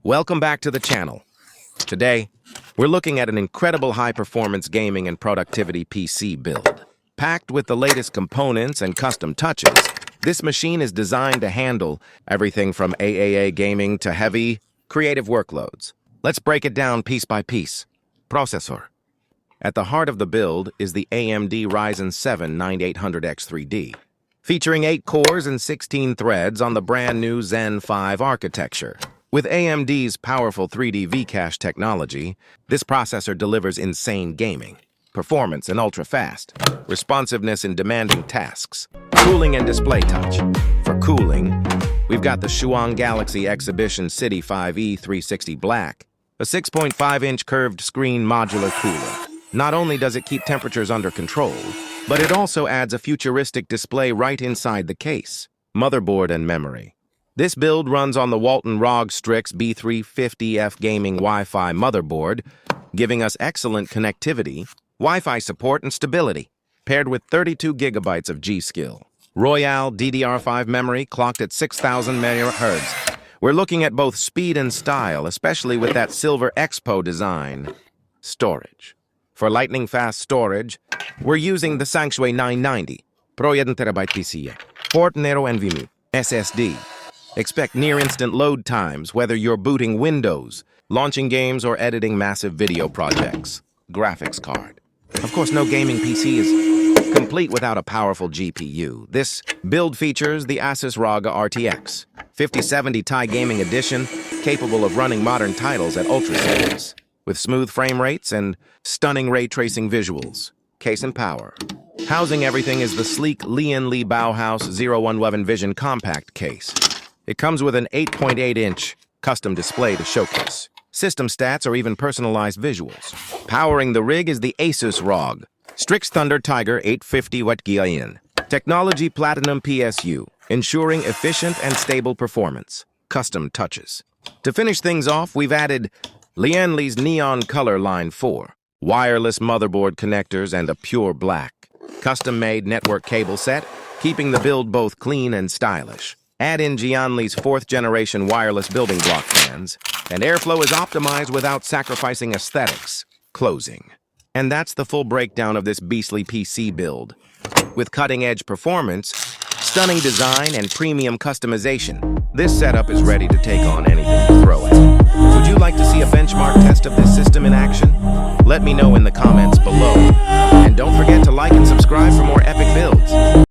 Welcome back to the channel. Today, we're looking at an incredible high-performance gaming and productivity PC build. Packed with the latest components and custom touches, this machine is designed to handle everything from AAA gaming to heavy, creative workloads. Let's break it down piece by piece. Processor. At the heart of the build is the AMD Ryzen 7 9800X3D, featuring 8 cores and 16 threads on the brand new Zen 5 architecture. With AMD's powerful 3D V-Cache technology, this processor delivers insane gaming, performance and ultra-fast, responsiveness in demanding tasks, cooling and display touch. For cooling, we've got the Shuang Galaxy Exhibition City 5E 360 Black, a 6.5-inch curved screen modular cooler. Not only does it keep temperatures under control, but it also adds a futuristic display right inside the case. Motherboard and memory. This build runs on the Walton ROG Strix B350F gaming Wi-Fi motherboard, giving us excellent connectivity, Wi-Fi support, and stability, paired with 32 gigabytes of G-Skill. Royale DDR5 memory clocked at 6,000 MHz. We're looking at both speed and style, especially with that silver Expo design. Storage. For lightning-fast storage, we're using the Sangshui 990, Pro 1 TB PCIe, Port Nero NVMe, SSD. Expect near-instant load times, whether you're booting Windows, launching games, or editing massive video projects. Graphics card. Of course, no gaming PC is complete without a powerful GPU. This build features the ASUS ROG RTX 5070 Ti Gaming Edition, capable of running modern titles at ultra settings, with smooth frame rates and stunning ray tracing visuals. Case and power. Housing everything is the sleek Lian Li Bauhaus 0111 Vision compact case. It comes with an 8.8-inch custom display to showcase system stats or even personalized visuals. Powering the rig is the ASUS ROG Strix Thunder Tiger 850W Giain Technology Platinum PSU, ensuring efficient and stable performance. Custom touches. To finish things off, we've added Lian Li's Neon Color Line 4, wireless motherboard connectors, and a pure black, custom-made network cable set, keeping the build both clean and stylish. Add in Lian Li's 4th-generation wireless building block fans, and airflow is optimized without sacrificing aesthetics. Closing. And that's the full breakdown of this beastly PC build. With cutting-edge performance, stunning design, and premium customization, this setup is ready to take on anything you throw at it. Would you like to see a benchmark test of this system in action? Let me know in the comments below. And don't forget to like and subscribe for more epic builds.